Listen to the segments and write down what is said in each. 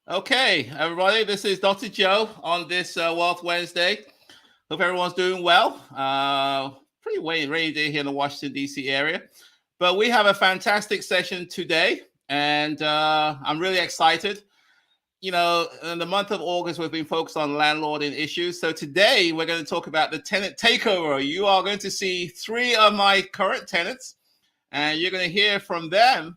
Okay, everybody, this is Dr. Joe on this Wealth Wednesday. Hope everyone's doing well. Pretty rainy day here in the Washington, D.C. area. But we have a fantastic session today, and I'm really excited. You know, in the month of August, we've been focused on landlord and issues. So today, we're going to talk about the tenant takeover. You are going to see three of my current tenants, and you're going to hear from them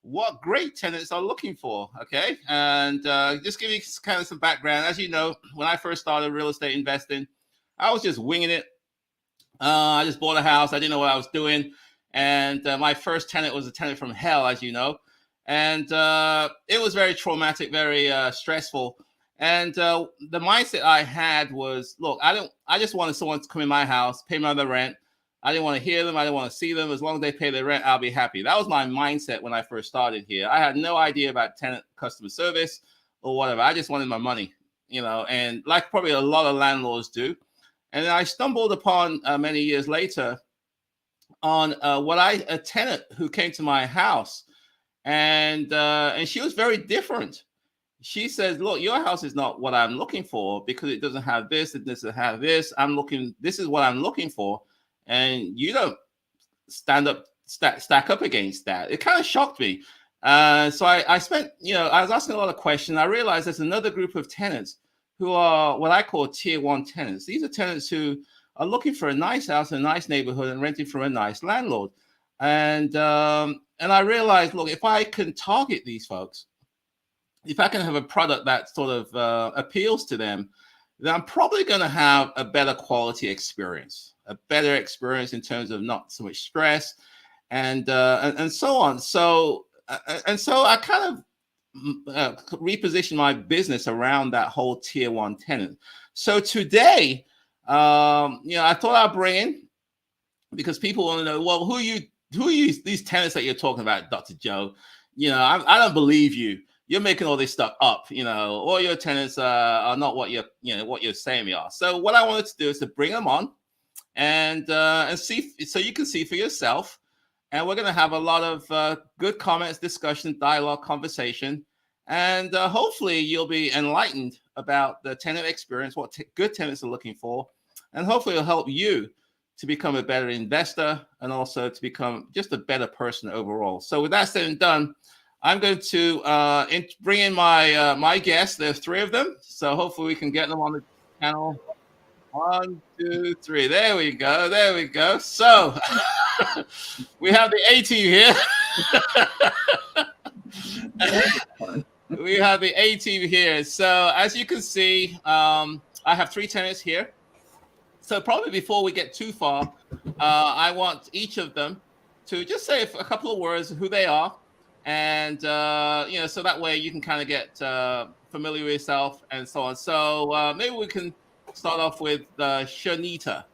what great tenants are looking for. Okay, and just give you kind of some background. As you know, when I first started real estate investing, I was just winging it. I just bought a house. I didn't know what I was doing, and my first tenant was a tenant from hell, as you know, and it was very traumatic, very stressful. And the mindset I had was, look, I just wanted someone to come in my house, pay me the rent. I didn't want to hear them. I didn't want to see them. As long as they pay their rent, I'll be happy. That was my mindset when I first started here. I had no idea about tenant customer service or whatever. I just wanted my money, you know, and like probably a lot of landlords do. And then I stumbled upon many years later on a tenant who came to my house, and she was very different. She says, "Look, your house is not what I'm looking for because it doesn't have this, it doesn't have this. This is what I'm looking for, and you don't stack up against that." It kind of shocked me. So I spent, I was asking a lot of questions. I realized there's another group of tenants who are what I call tier one tenants. These are tenants who are looking for a nice house in a nice neighborhood and renting from a nice landlord. And I realized, look, if I can target these folks, if I can have a product that sort of appeals to them, then I'm probably going to have a better quality experience, a better experience in terms of not so much stress and so on. So I kind of reposition my business around that whole tier one tenant. So today, I thought I'd bring in, because people want to know, well, who are you these tenants that you're talking about, Dr. Joe? I don't believe you. You're making all this stuff up. All your tenants are not what you're saying they are. So what I wanted to do is to bring them on and see, so you can see for yourself. And we're going to have a lot of good comments, discussion, dialogue, conversation. And hopefully you'll be enlightened about the tenant experience, what good tenants are looking for. And hopefully it'll help you to become a better investor and also to become just a better person overall. So with that said and done, I'm going to bring in my guests. There's three of them. So hopefully we can get them on the panel. 1, 2, 3. There we go. There we go. So we have the A team here. We have the A team here. So as you can see, I have three tenants here. So probably before we get too far, I want each of them to just say a couple of words of who they are. And, so that way you can kind of get familiar with yourself and so on. So maybe we can start off with Shanita.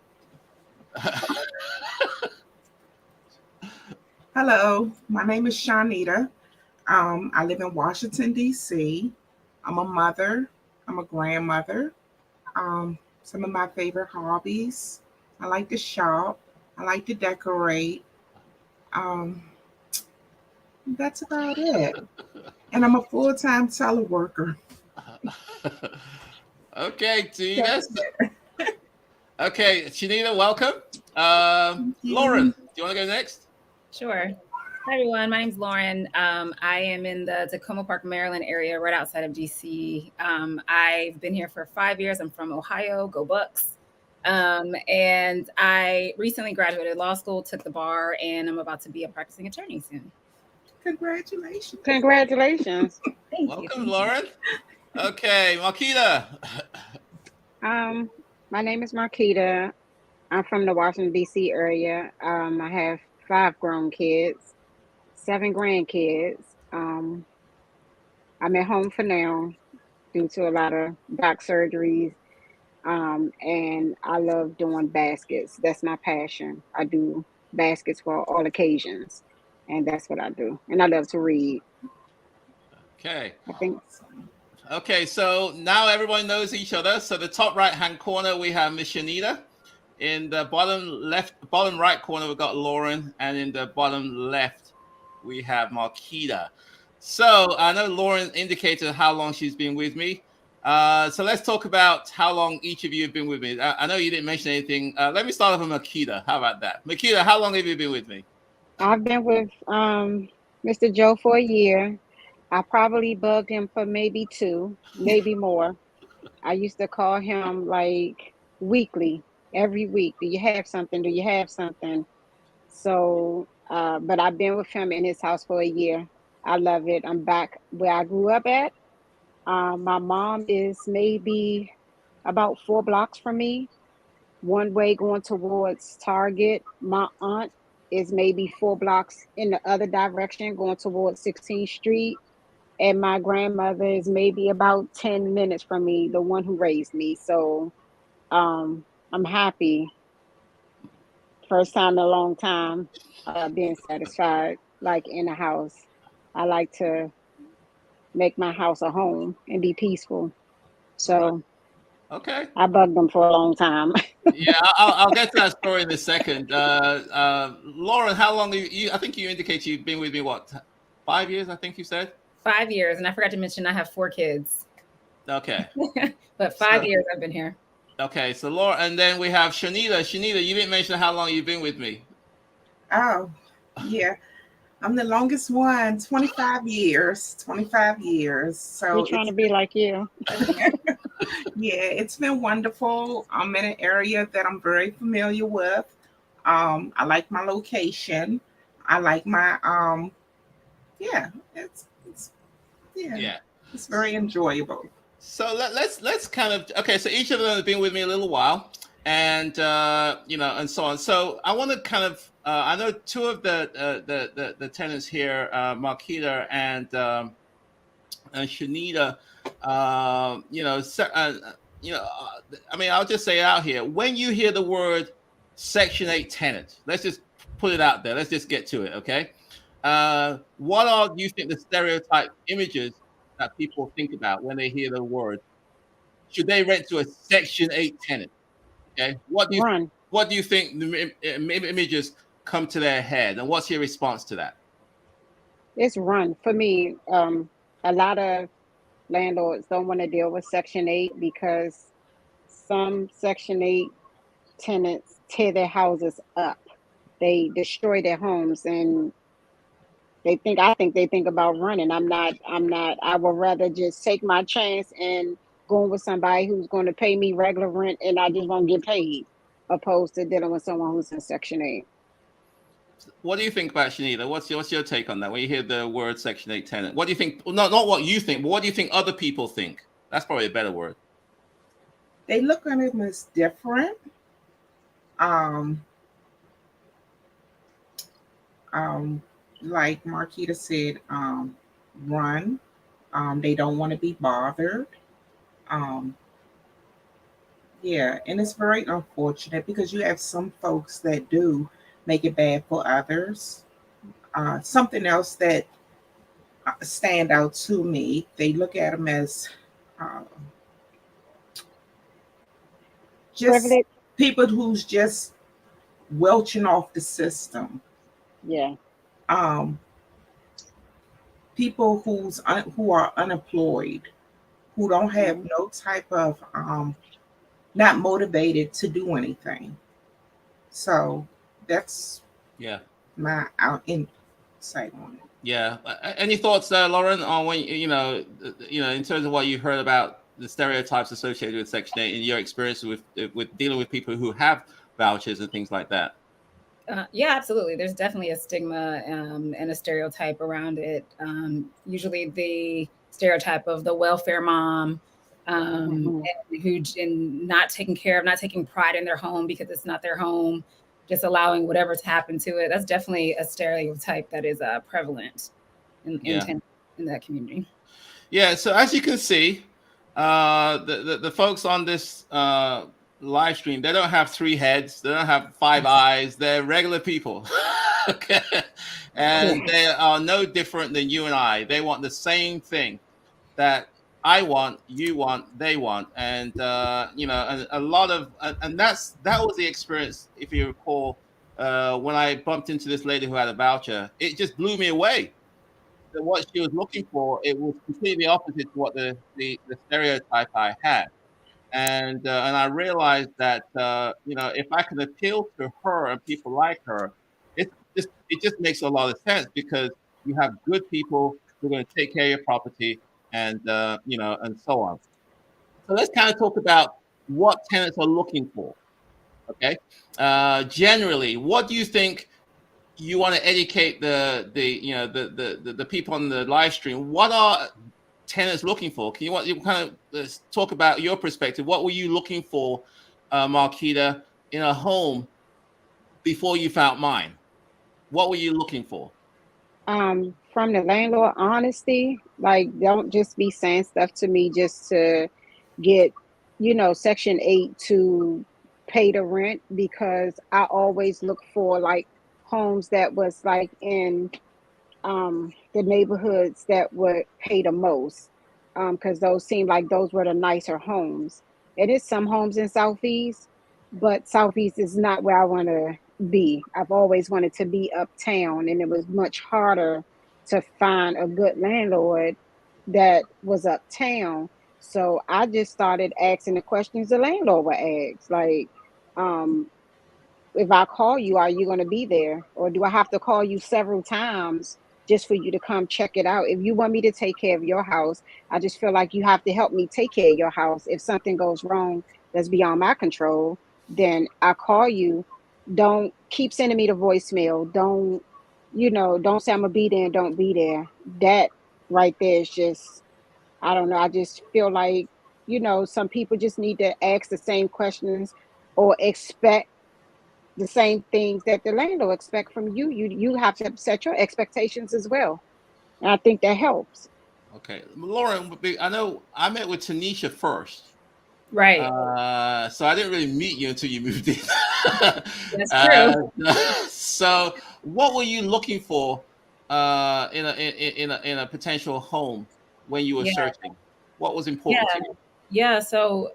Hello, my name is Shanita. I live in Washington, D.C. I'm a mother. I'm a grandmother. Some of my favorite hobbies: I like to shop. I like to decorate. That's about it. And I'm a full-time teleworker. Okay, Tina. Okay, Shanita, welcome. Lauren, do you want to go next? Sure. Hi, everyone. My name's Lauren. I am in the Tacoma Park, Maryland area, right outside of DC. I've been here for 5 years. I'm from Ohio. Go Bucks. And I recently graduated law school, took the bar, and I'm about to be a practicing attorney soon. Congratulations. Congratulations. Welcome, Lauren. Okay, Marquita. My name is Marquita. I'm from the Washington, D.C. area. I have 5 grown kids, 7 grandkids. I'm at home for now due to a lot of back surgeries. And I love doing baskets. That's my passion. I do baskets for all occasions, and that's what I do. And I love to read. Okay. I think. Okay, so now everyone knows each other. So the top right-hand corner, we have Miss Shanita. In the bottom right corner, we've got Lauren. And in the bottom left, we have Marquita. So I know Lauren indicated how long she's been with me. So let's talk about how long each of you have been with me. I know you didn't mention anything. Let me start off with Makita. How about that? Makita, how long have you been with me? I've been with Mr. Joe for a year. I probably bugged him for maybe 2, maybe more. I used to call him like weekly, every week. Do you have something? Do you have something? So, but I've been with him in his house for a year. I love it. I'm back where I grew up at. My mom is maybe about 4 blocks from me, one way going towards Target. My aunt is maybe 4 blocks in the other direction going towards 16th Street. And my grandmother is maybe about 10 minutes from me, the one who raised me. So I'm happy. First time in a long time being satisfied, like in a house. I like to make my house a home and be peaceful. So Okay. I bugged them for a long time. Yeah, I'll get to that story in a second. Lauren, how long have you? I think you indicated you've been with me. What, 5 years? I think you said. 5 years, and I forgot to mention I have 4 kids. Okay. But 5 years I've been here. Okay, so Laura, and then we have Shanita. Shanita, you didn't mention how long you've been with me. Oh, yeah. I'm the longest one, 25 years. 25 years. So We're trying to be like you. yeah, it's been wonderful. I'm in an area that I'm very familiar with. I like my location. I like my yeah, it's Yeah. it's very enjoyable. So let's kind of, okay. So each of them have been with me a little while, and and so on. So I want to kind of I know 2 of the tenants here, Marquita and Shanita. I mean, I'll just say it out here. When you hear the word Section 8 tenant, let's just put it out there. Let's just get to it, okay? What are, do you think, the stereotype images that people think about when they hear the word? Should they rent to a Section 8 tenant? Okay, what do you think the images come to their head, and what's your response to that? It's run for me. A lot of landlords don't want to deal with Section 8 because some Section 8 tenants tear their houses up. They destroy their homes, and I think they think about running. I'm not. I would rather just take my chance and going with somebody who's going to pay me regular rent and I just won't get paid, opposed to dealing with someone who's in Section 8. What do you think about Shanita? What's your take on that? When you hear the word Section 8 tenant, what do you think? Not what you think, but what do you think other people think? That's probably a better word. They look at it as different. Like Marquita said, run. They don't want to be bothered. Yeah, and it's very unfortunate because you have some folks that do make it bad for others. Something else that stand out to me, they look at them as just Privilege. people who's just welching off the system. Yeah. People who are unemployed, who don't have no type of not motivated to do anything. So that's my insight on it. Yeah. Any thoughts there, Lauren, on when in terms of what you heard about the stereotypes associated with Section 8 in your experience with dealing with people who have vouchers and things like that? Yeah, absolutely. There's definitely a stigma and a stereotype around it. Usually the stereotype of the welfare mom and not taking care of, not taking pride in their home because it's not their home, just allowing whatever to happen to it. That's definitely a stereotype that is prevalent in that community. Yeah. So as you can see, the folks on this live stream, they don't have 3 heads, they don't have 5 eyes, they're regular people. Okay, and they are no different than you and I. They want the same thing that I want, you want, they want, and and a lot of and that was the experience, if you recall, when I bumped into this lady who had a voucher. It just blew me away. that what she was looking for, it was completely opposite to what the stereotype I had. And I realized that if I can appeal to her and people like her, it just makes a lot of sense, because you have good people who are going to take care of your property, and and so on. So let's kind of talk about what tenants are looking for. Okay, generally, what do you think you want to educate the people on the live stream? What are tenants looking for? Can you kind of talk about your perspective? What were you looking for, Marquita, in a home before you found mine? What were you looking for? From the landlord, honesty, like don't just be saying stuff to me just to get, Section 8 to pay the rent, because I always look for like homes that was like in the neighborhoods that would pay the most, because those seem like those were the nicer homes. It is some homes in Southeast, but Southeast is not where I want to be. I've always wanted to be uptown, and it was much harder to find a good landlord that was uptown. So I just started asking the questions the landlord would ask, like, if I call you, are you going to be there? Or do I have to call you several times just for you to come check it out? If you want me to take care of your house, I just feel like you have to help me take care of your house. If something goes wrong that's beyond my control, then I call you. Don't keep sending me the voicemail. Don't say I'm going to be there and don't be there. That right there is just, I don't know. I just feel like, some people just need to ask the same questions or expect the same things that the landlord expect from you. You have to set your expectations as well, and I think that helps. Okay, Lauren, I know I met with Tanisha first. Right. So I didn't really meet you until you moved in. That's true. So what were you looking for in a potential home when you were Yeah. searching? What was Yeah. important to you? Yeah. So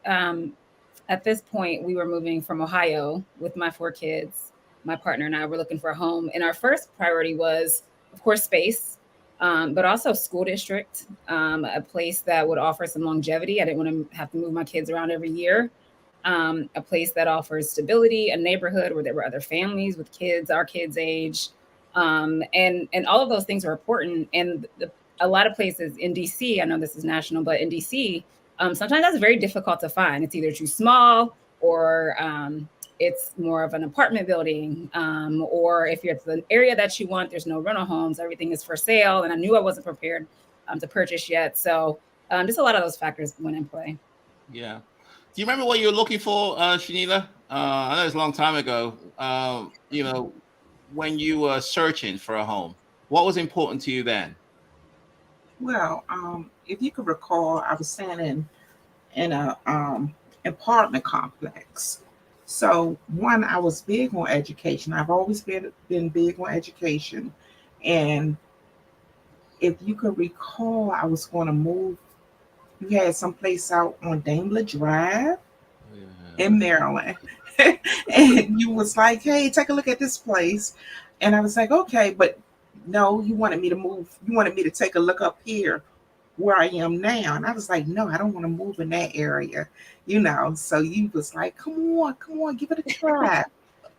at this point, we were moving from Ohio with my 4 kids. My partner and I were looking for a home. And our first priority was, of course, space, but also school district, a place that would offer some longevity. I didn't want to have to move my kids around every year. A place that offers stability, a neighborhood where there were other families with kids, our kids' age. And all of those things are important. And a lot of places in DC, I know this is national, but in DC, sometimes that's very difficult to find. It's either too small, or it's more of an apartment building, or if it's an area that you want, there's no rental homes, everything is for sale. And I knew I wasn't prepared to purchase yet. So just a lot of those factors went in play. Yeah. Do you remember what you were looking for, Shanita? I know it's a long time ago. When you were searching for a home, what was important to you then? Well, if you could recall, I was staying in a apartment complex. So one, I was big on education. I've always been big on education, and if you could recall, I was going to move. You had some place out on Daimler Drive in Maryland, and you was like, "Hey, take a look at this place," and I was like, "Okay," but no, you wanted me to move. You wanted me to take a look up here where I am now. And I was like, no, I don't want to move in that area, So you was like, come on, give it a try.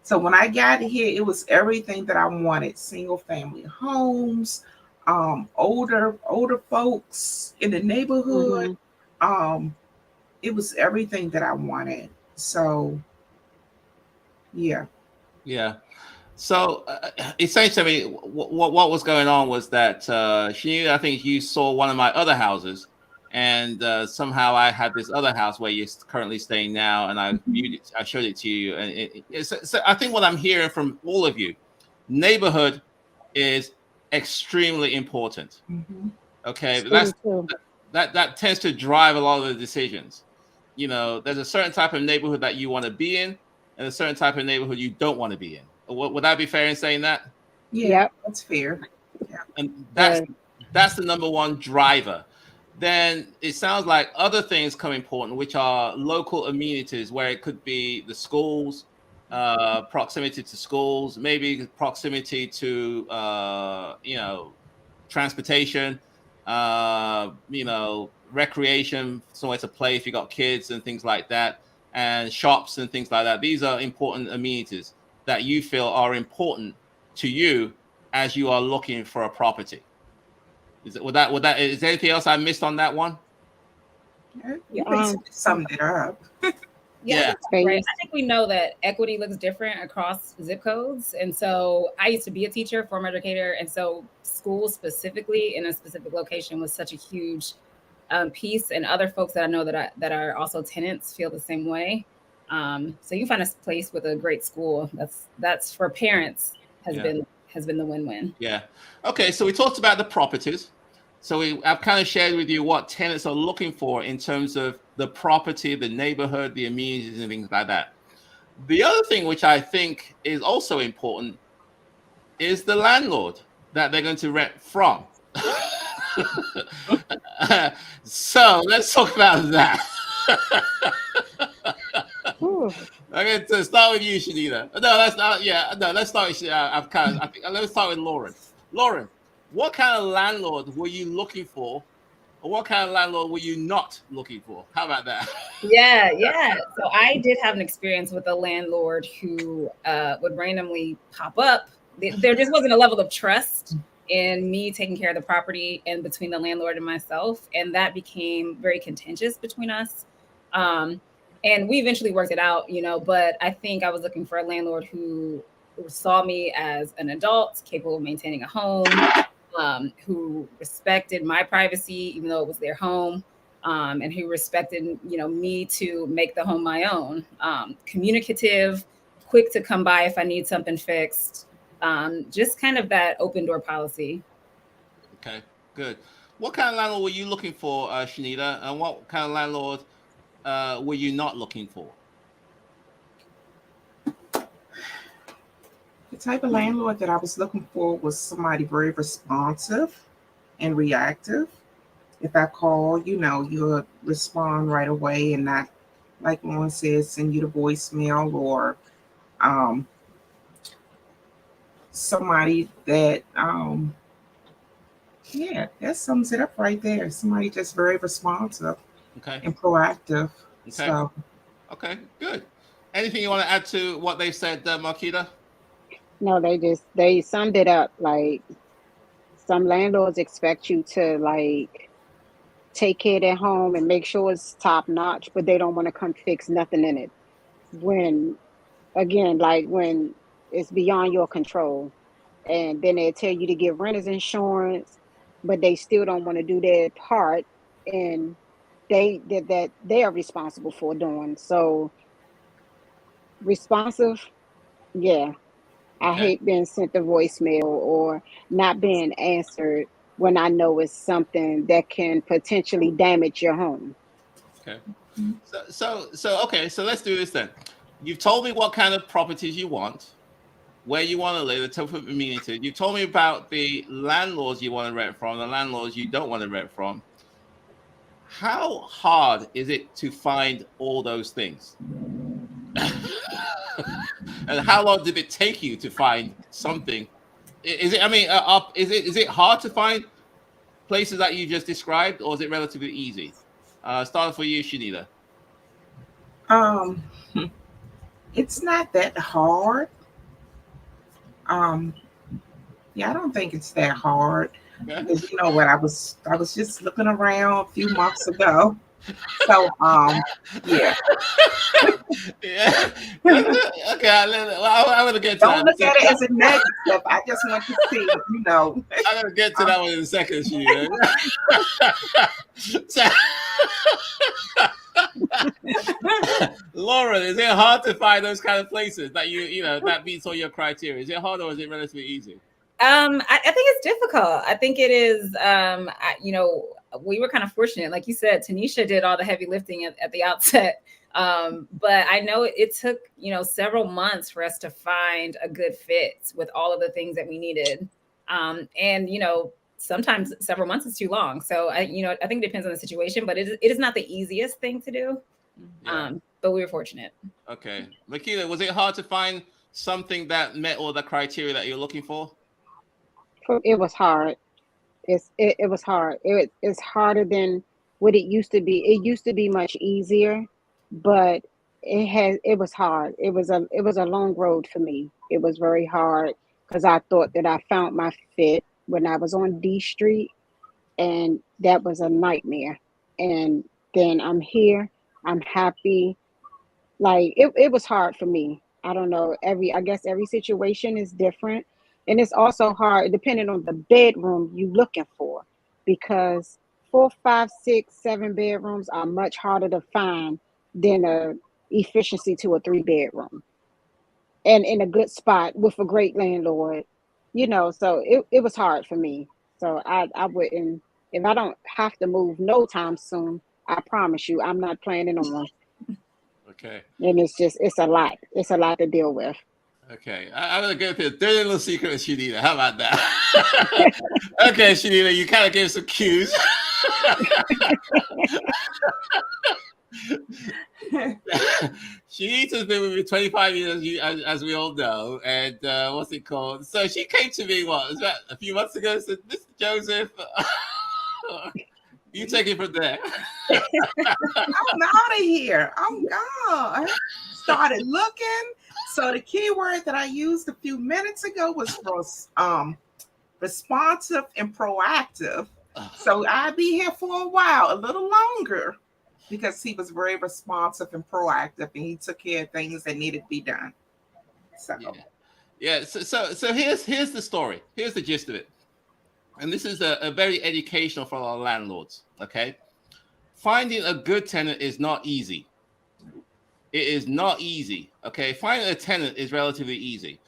So when I got here, it was everything that I wanted: single family homes, older folks in the neighborhood. It was everything that I wanted. So yeah. Yeah. So it seems to me what was going on was that I think you saw one of my other houses, and somehow I had this other house where you're currently staying now, and I showed it to you, and so I think what I'm hearing from all of you, neighborhood is extremely important. Mm-hmm. Okay, but that tends to drive a lot of the decisions. There's a certain type of neighborhood that you want to be in, and a certain type of neighborhood you don't want to be in. Would that be fair in saying that? Yeah, yep. That's fair. Yeah. And that's the number one driver. Then it sounds like other things come important, which are local amenities, where it could be the schools, proximity to schools, maybe proximity to transportation, recreation, somewhere to play if you got kids and things like that, and shops and things like that. These are important amenities that you feel are important to you as you are looking for a property. Is there anything else I missed on that one? You basically summed it up. Yeah, right. I think we know that equity looks different across zip codes. And so I used to be a teacher, former educator. And so schools specifically in a specific location was such a huge piece. And other folks that I know that are also tenants feel the same way. So you find a place with a great school that's for parents has been the win-win. Yeah. Okay. So we talked about the properties. So I've kind of shared with you what tenants are looking for in terms of the property, the neighborhood, the amenities, and things like that. The other thing, which I think is also important, is the landlord that they're going to rent from. So let's talk about that. Okay, to start with you, Shanita. No, that's not. Yeah, no, let's start with. Let's start with Lauren. Lauren, what kind of landlord were you looking for, or what kind of landlord were you not looking for? How about that? Yeah. So I did have an experience with a landlord who would randomly pop up. There just wasn't a level of trust in me taking care of the property and between the landlord and myself, and that became very contentious between us. And we eventually worked it out, but I think I was looking for a landlord who saw me as an adult capable of maintaining a home, who respected my privacy, even though it was their home, and who respected, me to make the home my own, communicative, quick to come by if I need something fixed, just kind of that open door policy. Okay, good. What kind of landlord were you looking for, Shanita, and what kind of landlord were you not looking for? The type of landlord that I was looking for was somebody very responsive and reactive. If I call, you'll respond right away and not, like Lauren says, send you the voicemail, or somebody that, that sums it up right there. Somebody just very responsive and proactive. Okay. So. Okay, good. Anything you want to add to what they said, Marquita? No, they summed it up. Like, some landlords expect you to take care of their home and make sure it's top notch, but they don't want to come fix nothing in it. When it's beyond your control, and then they tell you to get renter's insurance, but they still don't want to do their part, and they are responsible for doing. So responsive, yeah. I hate being sent a voicemail or not being answered when I know it's something that can potentially damage your home. Okay. So let's do this then. You've told me what kind of properties you want, where you want to live, the type of amenity. You told me about the landlords you want to rent from, the landlords you don't want to rent from. How hard is it to find all those things? And how long did it take you to find something? Is it hard to find places that you just described, or is it relatively easy? Starting for you, Shanita. It's not that hard. I don't think it's that hard. Because you know what, I was just looking around a few months ago. So yeah. Yeah. Okay, I'm gonna get to Don't look at it as a negative. I just want to see, I'm gonna get to that one in a second, Shanita. Lauren, is it hard to find those kind of places that that meets all your criteria? Is it hard, or is it relatively easy? I think it's difficult. I think it is. We were kind of fortunate, like you said. Tanisha did all the heavy lifting at the outset, but I know it took several months for us to find a good fit with all of the things that we needed. And sometimes several months is too long. So I think it depends on the situation, but it is not the easiest thing to do. Yeah. But we were fortunate. Okay, Makila, was it hard to find something that met all the criteria that you're looking for? It was hard. It was hard. It's harder than what it used to be. It used to be much easier, but it was hard. It was a long road for me. It was very hard because I thought that I found my fit when I was on D Street, and that was a nightmare. And then I'm here. I'm happy. Like it was hard for me. I don't know. I guess every situation is different. And it's also hard depending on the bedroom you looking for, because 4, 5, 6, 7 bedrooms are much harder to find than a efficiency to a 3 bedroom. And in a good spot with a great landlord. So it was hard for me. So I wouldn't, if I don't have to move no time soon, I promise you I'm not planning on. Okay. And it's a lot. It's a lot to deal with. Okay. I'm going to go through a dirty little secret with Shanita. How about that? Okay, Shanita, you kind of gave some cues. Shanita's been with me 25 years, as we all know. And what's it called? So she came to me, what, was that a few months ago? And said, Mr. Joseph, you take it from there. I'm out of here. I'm gone. Started looking. So the keyword that I used a few minutes ago was responsive and proactive. So I'd be here for a while, a little longer, because he was very responsive and proactive, and he took care of things that needed to be done. So yeah. So here's the story. Here's the gist of it. And this is a very educational for our landlords, okay? Finding a good tenant is not easy. It is not easy, okay? Finding a tenant is relatively easy,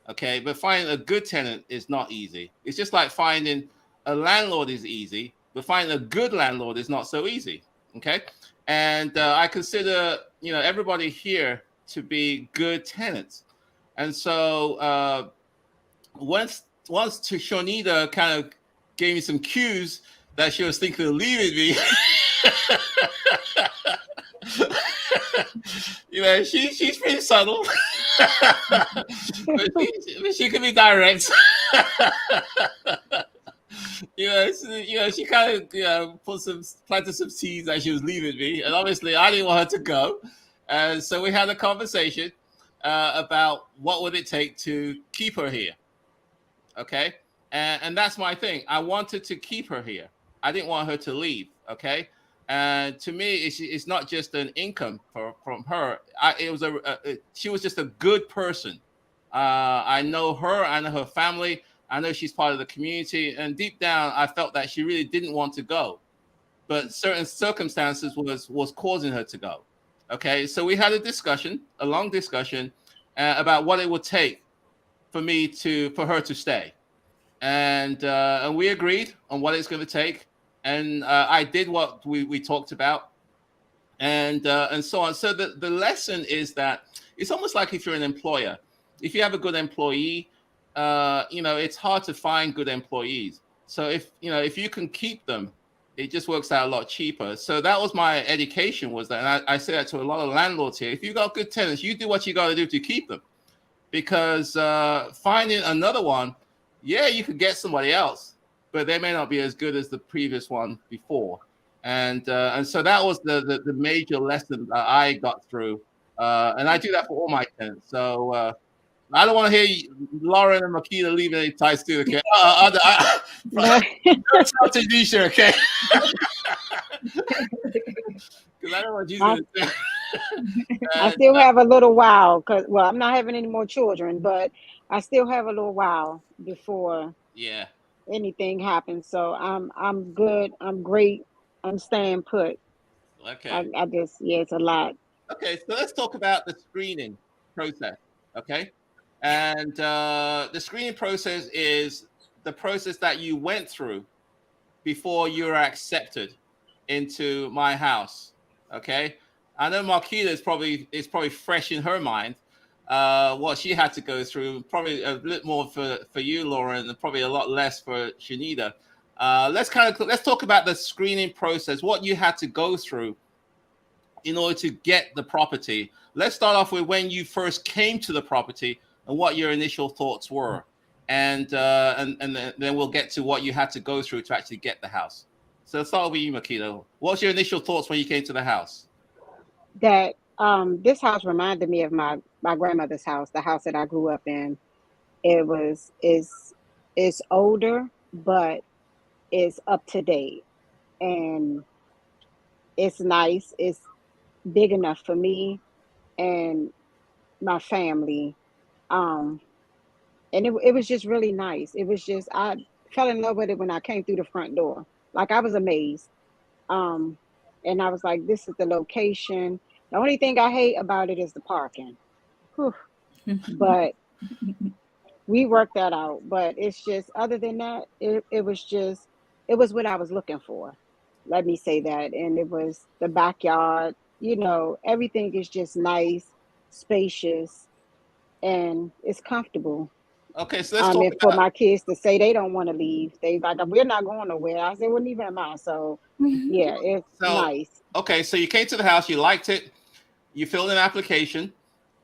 okay? But finding a good tenant is not easy. It's just like finding a landlord is easy, but finding a good landlord is not so easy, okay? And I consider, everybody here to be good tenants. And so once Shonita kind of gave me some cues that she was thinking of leaving me. She's pretty subtle. But she can be direct. She kind of planted some seeds that she was leaving me, and obviously I didn't want her to go. And so we had a conversation about what would it take to keep her here. Okay. And that's my thing. I wanted to keep her here. I didn't want her to leave. Okay. And to me, it's not just an income from her. She was just a good person. I know her. I know her family. I know she's part of the community. And deep down, I felt that she really didn't want to go. But certain circumstances was causing her to go. Okay. So we had a long discussion about what it would take for her to stay. And we agreed on what it's going to take, and I did what we talked about, and so on. So the lesson is that it's almost like if you're an employer, if you have a good employee, it's hard to find good employees. So if you can keep them, it just works out a lot cheaper. So that was my education, was that, and I say that to a lot of landlords here. If you got good tenants, you do what you got to do to keep them, because finding another one. Yeah, you could get somebody else, but they may not be as good as the previous one before. And so that was the major lesson that I got through. And I do that for all my tenants. So I don't want to hear Lauren and Makita leaving any ties too, okay? Don't talk to Nisha, okay? Because I don't want you to... I still have a little while, I'm not having any more children, but I still have a little while before anything happens. So I'm good. I'm great. I'm staying put. Okay. I just, it's a lot. Okay, so let's talk about the screening process. Okay. And the screening process is the process that you went through before you were accepted into my house. Okay. I know Marquita is probably fresh in her mind what she had to go through. Probably a bit more for you, Lauren, and probably a lot less for Shanita. Let's talk about the screening process, what you had to go through in order to get the property. Let's start off with when you first came to the property and what your initial thoughts were. and then we'll get to what you had to go through to actually get the house. So let's start with you, Makita. What's your initial thoughts when you came to the house? That this house reminded me of my grandmother's house, the house that I grew up in. It's older, but it's up to date, and it's nice. It's big enough for me and my family. And it was just really nice. It was just, I fell in love with it when I came through the front door. Like, I was amazed. And I was like, this is the location. The only thing I hate about it is the parking. Whew. But we worked that out. But it's just, other than that, it was what I was looking for. Let me say that. And it was the backyard, everything is just nice, spacious, and it's comfortable. Okay, so let's talk And for my kids to say they don't want to leave, they like, we're not going nowhere. I said, well, neither am I. So yeah, it's nice. Okay, so you came to the house, you liked it, you filled in an application,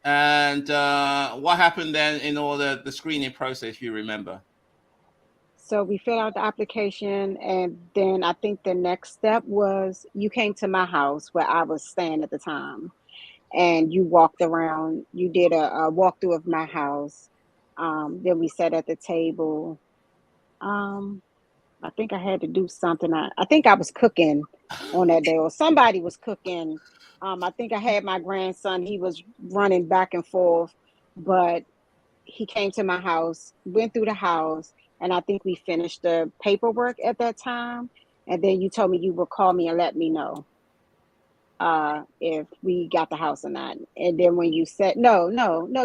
and what happened then in all the screening process, you remember? So we filled out the application, and then I think the next step was you came to my house where I was staying at the time, and you walked around. You did a walkthrough of my house. Then we sat at the table. I think I had to do something. I think I was cooking on that day, or somebody was cooking. I think I had my grandson. He was running back and forth, but he came to my house, went through the house, and I think we finished the paperwork at that time. And then you told me you would call me and let me know if we got the house or not. And then when you said, no,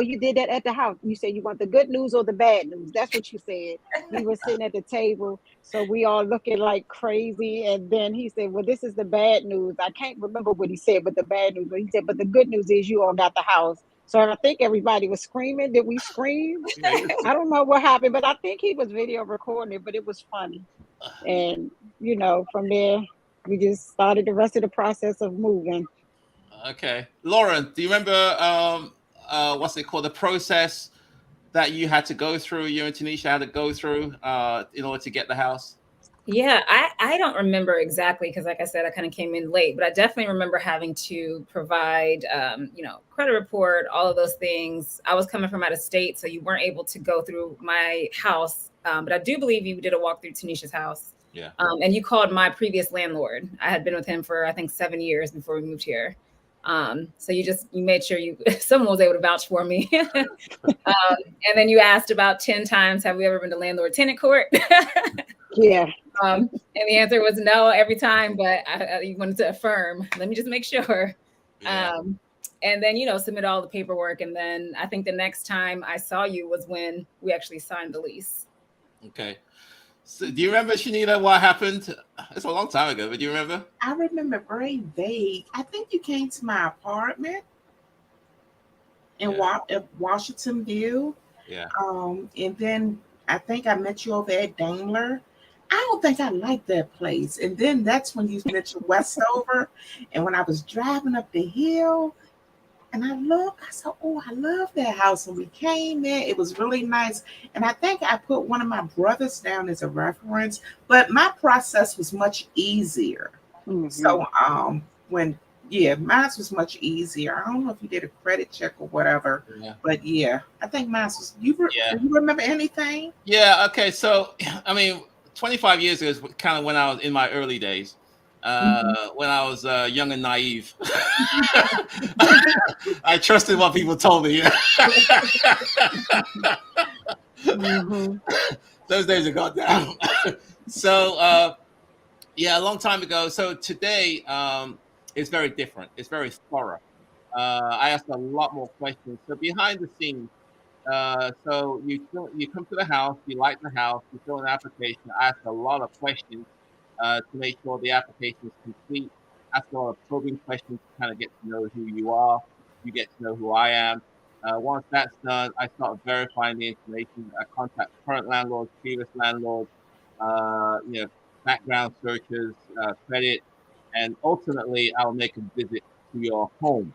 you did that at the house. You said you want the good news or the bad news. That's what you said. We were sitting at the table, so we all looking like crazy. And then he said, well, this is the bad news. I can't remember what he said, but the bad news. But he said, but the good news is you all got the house. So I think everybody was screaming. Did we scream? I don't know what happened, but I think he was video recording it, but it was funny. And, from there, we just started the rest of the process of moving. Okay. Lauren, do you remember what's it called? The process that you had to go through, you and Tanisha had to go through in order to get the house? Yeah, I don't remember exactly because, like I said, I kind of came in late, but I definitely remember having to provide, credit report, all of those things. I was coming from out of state, so you weren't able to go through my house. But I do believe you did a walk through Tanisha's house. Yeah. And you called my previous landlord. I had been with him for, I think, 7 years before we moved here. So you made sure someone was able to vouch for me. And then you asked about 10 times, have we ever been to landlord tenant court? Yeah. And the answer was no every time, but I wanted to affirm. Let me just make sure. Yeah. And then, submit all the paperwork. And then I think the next time I saw you was when we actually signed the lease. Okay. So do you remember, Shanita, what happened? It's a long time ago, but do you remember? I remember very vague. I think you came to my apartment in Washington View. Yeah. And then I think I met you over at Daimler. I don't think I liked that place. And then that's when you mentioned Westover. And when I was driving up the hill and I said, oh, I love that house. And we came in. It was really nice. And I think I put one of my brothers down as a reference, but my process was much easier. Mm-hmm. So mine was much easier. I don't know if you did a credit check or whatever, but yeah, I think mine was. Do you remember anything? Yeah. Okay. So, 25 years ago is kind of when I was in my early days, when I was young and naive. I trusted what people told me. Mm-hmm. Those days are gone down. So, a long time ago. So today, it's very different. It's very thorough. I ask a lot more questions. So behind the scenes, so you come to the house, you like the house, you fill an application, ask a lot of questions to make sure the application is complete. Ask a lot of probing questions to kind of get to know who you are. You get to know who I am. Once that's done, I start verifying the information. I contact current landlords, previous landlords, background searches, credit, and ultimately I'll make a visit to your home.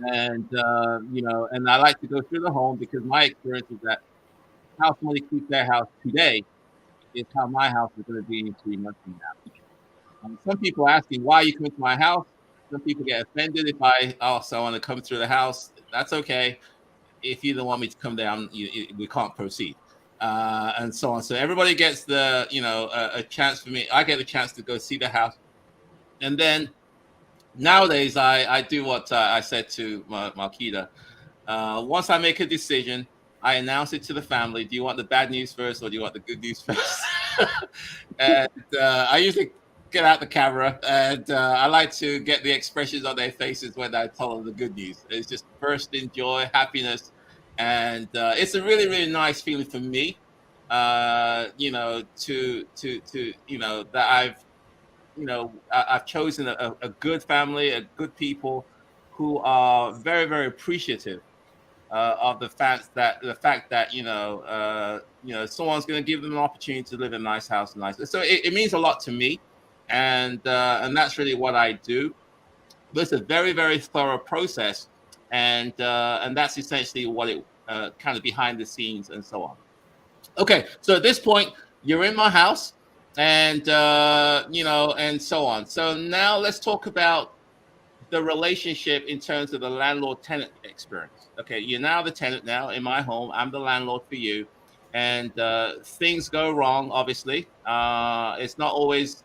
And and I like to go through the home because my experience is that how somebody keeps their house today is how my house is going to be in 3 months from now. Some people ask me, why you come to my house? Some people get offended if I want to come through the house. That's okay. If you don't want me to come down, we can't proceed. And so on. So everybody gets the, a chance for me. I get the chance to go see the house. And then nowadays, I do what I said to Marquita. Once I make a decision, I announce it to the family. Do you want the bad news first or do you want the good news first? And I usually get out the camera and I like to get the expressions on their faces when I tell them the good news. It's just bursting joy, happiness. And it's a really, really nice feeling for me, that I've chosen a good family, a good people who are very, very appreciative of the fact that someone's going to give them an opportunity to live in a nice house, so it means a lot to me, and that's really what I do. But it's a very, very thorough process, and that's essentially what it kind of behind the scenes and so on. Okay, so at this point, you're in my house, and and so on. So now let's talk about the relationship in terms of the landlord-tenant experience. Okay, you're now the tenant now in my home. I'm the landlord for you, and things go wrong. Obviously, it's not always,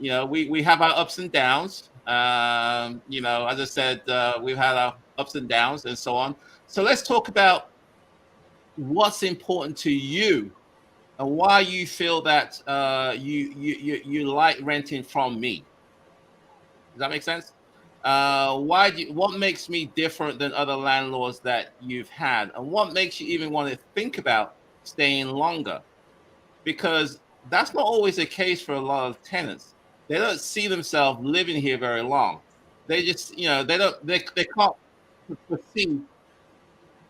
we have our ups and downs. As I said, we've had our ups and downs and so on. So let's talk about what's important to you and why you feel that you like renting from me. Does that make sense? What makes me different than other landlords that you've had, and what makes you even want to think about staying longer? Because that's not always the case for a lot of tenants. They don't see themselves living here very long. They just, they can't foresee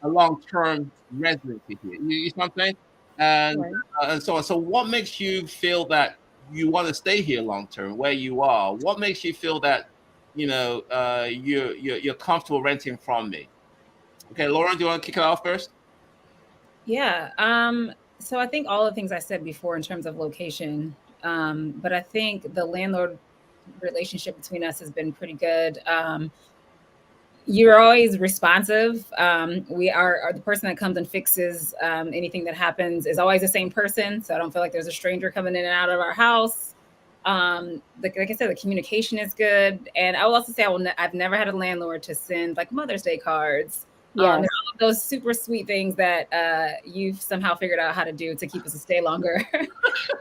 a long-term residency here. You see what I'm saying? And Right. And so on. So what makes you feel that you want to stay here long-term where you are? What makes you feel that you're comfortable renting from me? Okay, Lauren, do you want to kick it off first? Yeah. So I think all the things I said before in terms of location, but I think the landlord relationship between us has been pretty good. You're always responsive. We are the person that comes and fixes anything that happens is always the same person. So I don't feel like there's a stranger coming in and out of our house. Like I said, the communication is good. And I will also say I've never had a landlord to send like Mother's Day cards. Yes. All of those super sweet things that you've somehow figured out how to do to keep us to stay longer.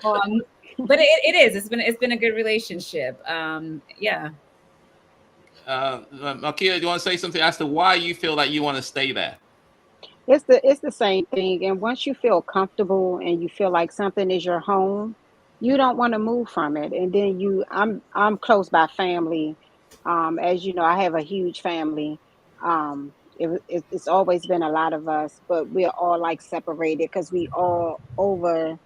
But it is. It's been a good relationship. Yeah. Marquita, do you want to say something as to why you feel that you want to stay there? It's the same thing. And once you feel comfortable and you feel like something is your home, you don't want to move from it. And then I'm close by family. As you know, I have a huge family. It's always been a lot of us, but we're all like separated because we all over,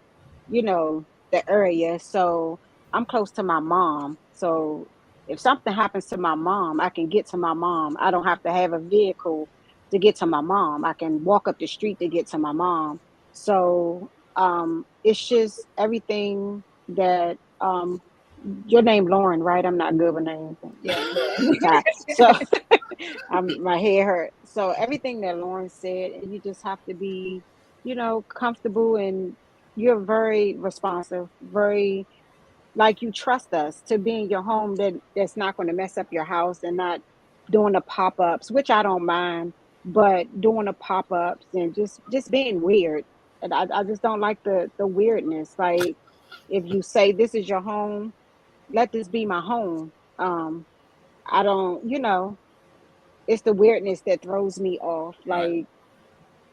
the area. So I'm close to my mom. So if something happens to my mom, I can get to my mom. I don't have to have a vehicle to get to my mom. I can walk up the street to get to my mom. So it's just everything that your name Lauren, right? I'm not good with names. Yeah. So my head hurt. So everything that Lauren said, and you just have to be, comfortable, and you're very responsive, very like you trust us to be in your home that's not going to mess up your house, and not doing the pop-ups, which I don't mind, but doing the pop-ups and just being weird. And I just don't like the weirdness. Like if you say this is your home, let this be my home. I don't, it's the weirdness that throws me off. Right.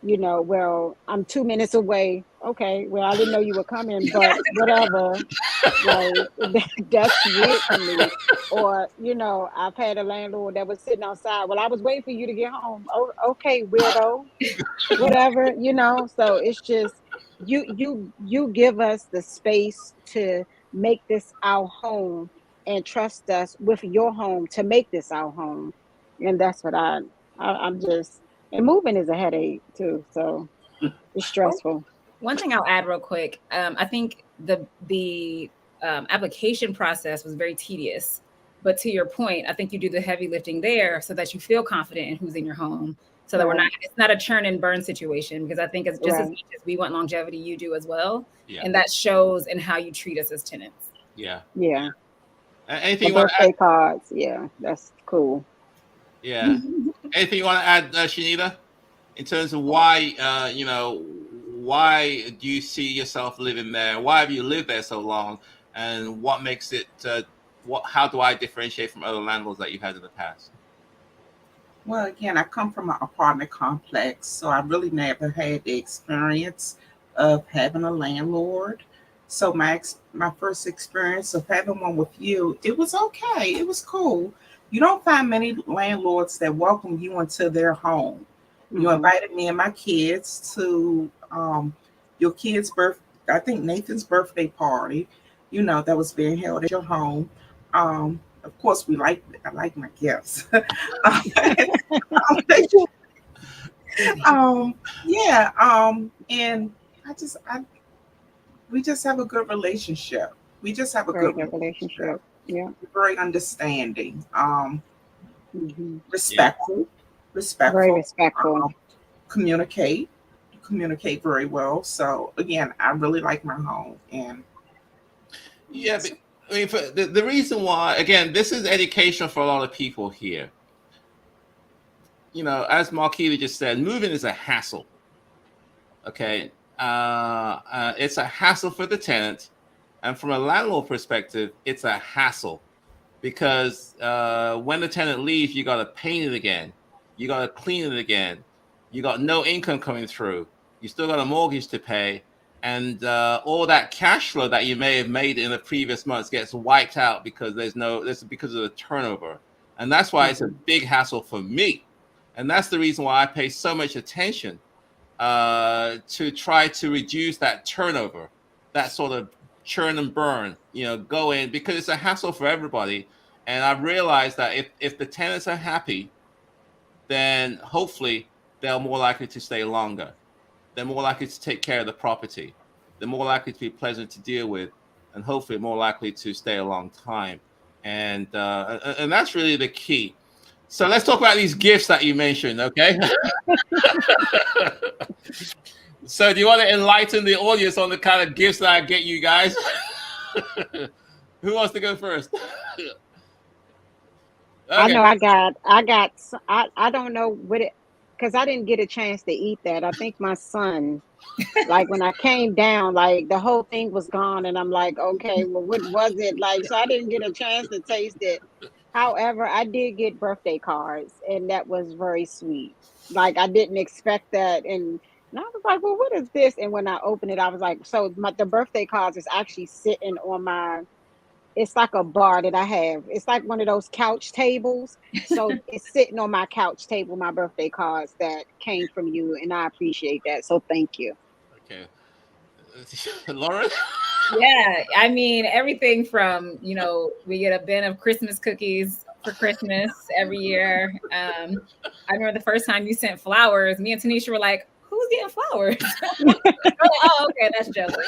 Like, well, I'm 2 minutes away. Okay, well, I didn't know you were coming, but whatever. Like that's weird to me. Or, I've had a landlord that was sitting outside. Well, I was waiting for you to get home. Oh, okay, weirdo. Whatever, So it's just you give us the space to make this our home and trust us with your home to make this our home. And that's what I'm just, and moving is a headache too. So it's stressful. One thing I'll add real quick, I think the application process was very tedious. But to your point, I think you do the heavy lifting there so that you feel confident in who's in your home, so that it's not a churn and burn situation, because I think it's just as much as we want longevity, you do as well. Yeah. And that shows in how you treat us as tenants. Yeah. Yeah. Anything you want to add? Cards. Yeah, that's cool. Yeah. Anything you want to add, Shanita, in terms of why, why do you see yourself living there? Why have you lived there so long? And what makes it, how do I differentiate from other landlords that you've had in the past? Well, again, I come from an apartment complex, so I really never had the experience of having a landlord. So my first experience of having one with you, it was okay. It was cool. You don't find many landlords that welcome you into their home. You invited me and my kids to your kid's I think Nathan's birthday party, that was being held at your home. Of course, I like my gifts. And we just have a good relationship. We just have a good relationship. Yeah. Very understanding. Respectful. Very respectful. Communicate very well. So again, I really like my home. And yeah, but, I mean, for the reason why, again, this is education for a lot of people here. As Marquita just said, moving is a hassle. Okay. It's a hassle for the tenant. And from a landlord perspective, it's a hassle because when the tenant leaves, you got to paint it again. You got to clean it again. You got no income coming through. You still got a mortgage to pay. And all that cash flow that you may have made in the previous months gets wiped out because because of the turnover. And that's why it's a big hassle for me. And that's the reason why I pay so much attention to try to reduce that turnover, that sort of churn and burn, go in, because it's a hassle for everybody. And I've realized that if the tenants are happy, then hopefully they're more likely to stay longer. They're more likely to take care of the property. They're more likely to be pleasant to deal with, and hopefully more likely to stay a long time. And that's really the key. So let's talk about these gifts that you mentioned, okay? So do you want to enlighten the audience on the kind of gifts that I get you guys? Who wants to go first? Okay. I know I don't know what it, because I didn't get a chance to eat that. I think my son, like when I came down, like the whole thing was gone. And I'm like, okay, well, what was it like? So I didn't get a chance to taste it. However, I did get birthday cards, and that was very sweet. Like I didn't expect that. And I was like, well, what is this? And when I opened it, I was like, so the birthday cards is actually sitting on it's like a bar that I have. It's like one of those couch tables. So it's sitting on my couch table, my birthday cards that came from you. And I appreciate that. So thank you. Okay. Lauren? Yeah. I mean, everything from, we get a bin of Christmas cookies for Christmas every year. I remember the first time you sent flowers, me and Tanisha were like, who's getting flowers? Oh, okay. That's jealous.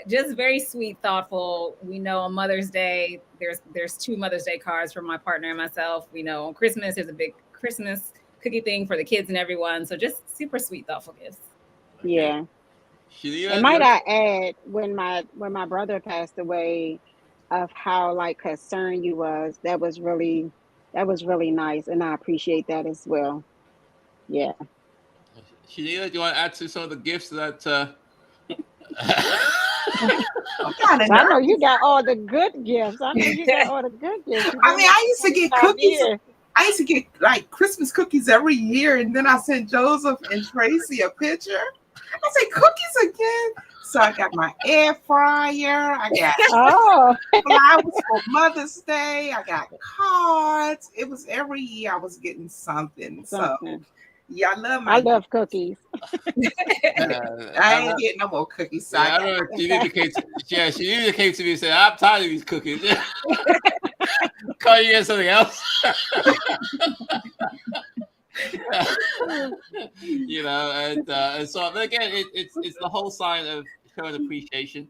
Just very sweet, thoughtful. We know on Mother's Day, there's 2 Mother's Day cards from my partner and myself. We know on Christmas, there's a big Christmas cookie thing for the kids and everyone. So just super sweet, thoughtful gifts. Okay. Yeah. And might I add, when my brother passed away, of how like concerned you was, that was really nice. And I appreciate that as well. Yeah. Shanita, do you want to add to some of the gifts that I know you got all the good gifts. I mean, I used to get cookies. I used to get like Christmas cookies every year, and then I sent Joseph and Tracy a picture. I said, cookies again. So I got my air fryer. I got flowers for Mother's Day. I got cards. It was every year I was getting something. So yeah, I love cookies. I ain't getting no more cookies. So I remember she usually came to me and said, I'm tired of these cookies. Call you get something else. And so again, it's the whole sign of showing appreciation,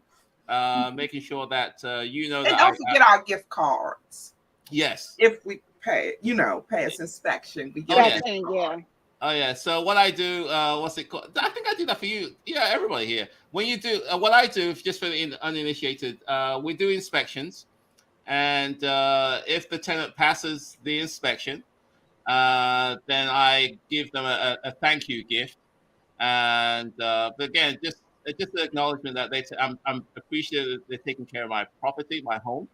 making sure that And that don't forget our gift cards. Yes. If we pass inspection, we get yeah. Yeah. Oh yeah. So what I do, what's it called? I think I do that for you. Yeah, everybody here. When you do, what I do, just for the uninitiated, we do inspections, and if the tenant passes the inspection, then I give them a thank you gift, and but again, just an acknowledgement that I'm appreciative that they're taking care of my property, my home,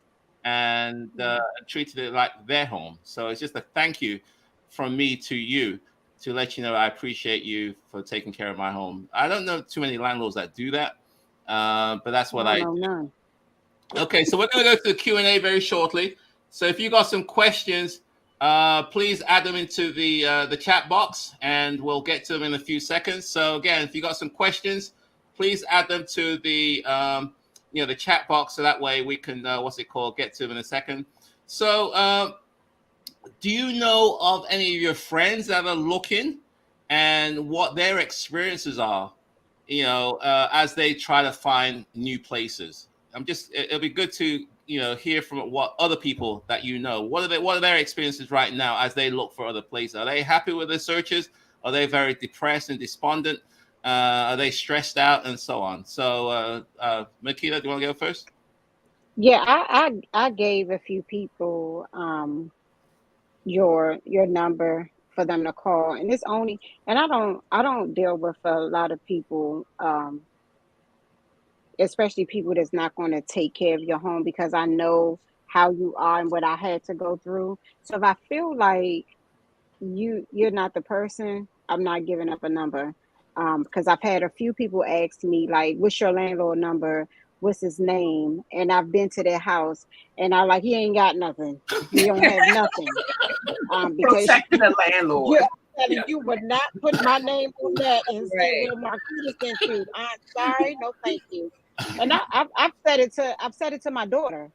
and treated it like their home. So it's just a thank you from me to you to let you know I appreciate you for taking care of my home. I don't know too many landlords that do that, but that's what I do. None. Okay, so we're going to go to the Q&A very shortly. So if you got some questions, please add them into the chat box, and we'll get to them in a few seconds. So again, if you got some questions, please add them to the the chat box, so that way we can get to them in a second. So do you know of any of your friends that are looking, and what their experiences are, as they try to find new places? It'll be good to hear from what other people that what are their experiences right now as they look for other places. Are they happy with their searches? Are they very depressed and despondent? Are they stressed out, and so on? So Makita, do you want to go first? Yeah, I gave a few people your number for them to call, and it's only, and I don't deal with a lot of people, especially people that's not going to take care of your home, because I know how you are and what I had to go through. So if I feel like you're not the person, I'm not giving up a number. Because I've had a few people ask me, like, what's your landlord number? What's his name? And I've been to their house, and I'm like, he ain't got nothing. He don't have nothing. Because protecting the landlord. You would not put my name on that and say, well, Marquita sent you. I'm sorry, no thank you. And I've said it to my daughter.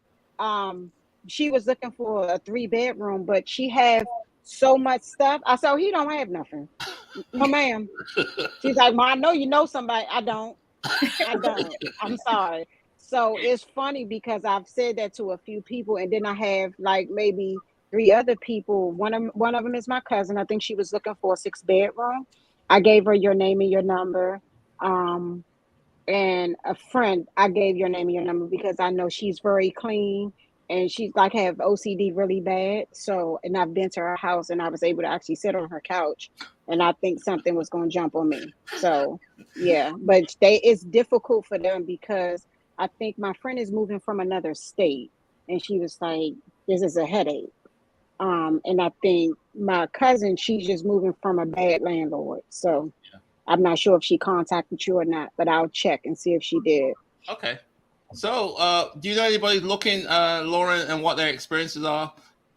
She was looking for a 3-bedroom, but she have so much stuff. I said, oh, he don't have nothing. No, ma'am. She's like, Mom, I know you know somebody. I don't. I'm sorry. So it's funny because I've said that to a few people, and then I have like maybe 3 other people. One of them is my cousin. I think she was looking for a 6-bedroom. I gave her your name and your number. And a friend, I gave your name and your number because I know she's very clean, and she's like have OCD really bad. So, and I've been to her house, and I was able to actually sit on her couch, and I think something was going to jump on me. So yeah, but it's difficult for them because I think my friend is moving from another state, and she was like, this is a headache. And I think my cousin, she's just moving from a bad landlord. So yeah. I'm not sure if she contacted you or not, but I'll check and see if she did. Okay. So, do you know anybody looking, Lauren, and what their experiences are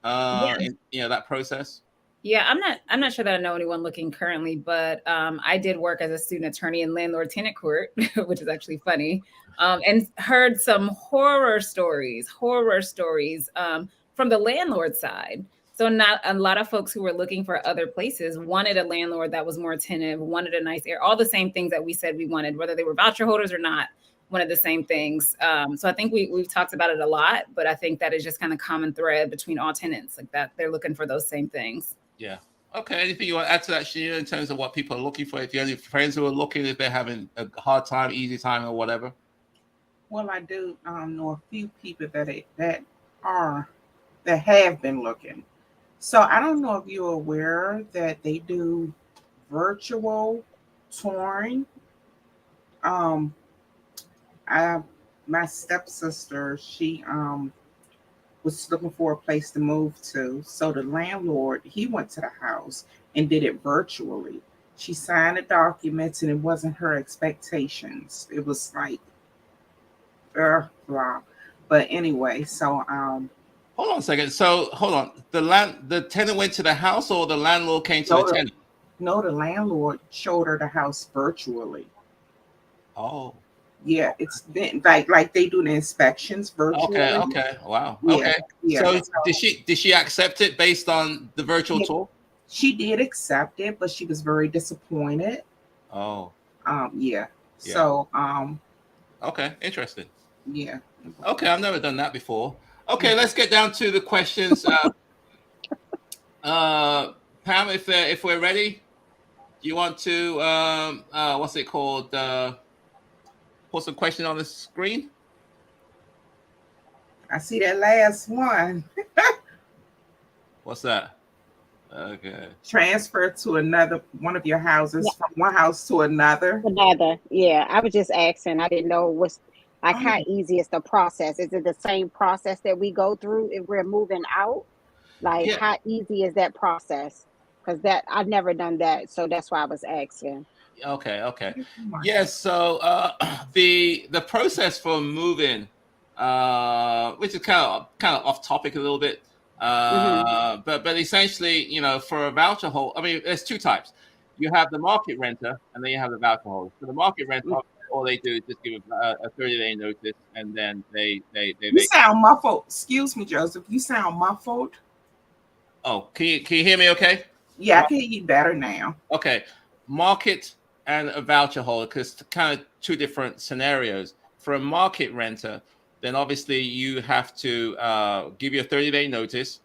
in that process? Yeah, I'm not sure that I know anyone looking currently, but I did work as a student attorney in landlord tenant court, which is actually funny, and heard some horror stories from the landlord side. So not a lot of folks who were looking for other places wanted a landlord that was more attentive, wanted a nice air, all the same things that we said we wanted, whether they were voucher holders or not, wanted the same things. So I think we've talked about it a lot, but I think that is just kind of common thread between all tenants, like that they're looking for those same things. Yeah. Okay. Anything you want to add to that, Sheena, in terms of what people are looking for? If you have any friends who are looking, if they're having a hard time, easy time, or whatever? Well, I do know a few people that have been looking. So I don't know if you're aware that they do virtual touring. My stepsister, she was looking for a place to move to. So the landlord, he went to the house and did it virtually. She signed the documents, and it wasn't her expectations. It was like, blah. But anyway, so hold on a second. So hold on. The tenant went to the house, or the landlord came to the tenant? No, the landlord showed her the house virtually. Oh. Yeah, it's been like they do the inspections virtually. Okay. Wow. Yeah, okay. Yeah. So did she accept it based on the virtual tour? She did accept it, but she was very disappointed. Oh. Yeah. Yeah. So Okay, interesting. yeah. Okay, I've never done that before. Okay, let's get down to the questions. Pam, if we're ready, do you want to what's it called? Put some question on the screen. I see that last one. What's that? Okay. Transfer to another one of your houses from one house to another. Another, yeah. I was just asking. I didn't know what's like how easy is the process. Is it the same process that we go through if we're moving out? Like how easy is that process? Because that I've never done that, so that's why I was asking. Okay. Yes. So the process for moving, which is kind of off topic a little bit, but essentially, you know, for a voucher hold, I mean, there's two types. You have the market renter, and then you have the voucher holder. So the market renter, all they do is just give a 30-day notice, and then they You sound muffled. Excuse me, Joseph. You sound muffled. Oh, can you hear me? Okay. Yeah, I can hear you better now. Okay, market and a voucher holder, because kind of two different scenarios. For a market renter, then obviously you have to give you a 30-day notice,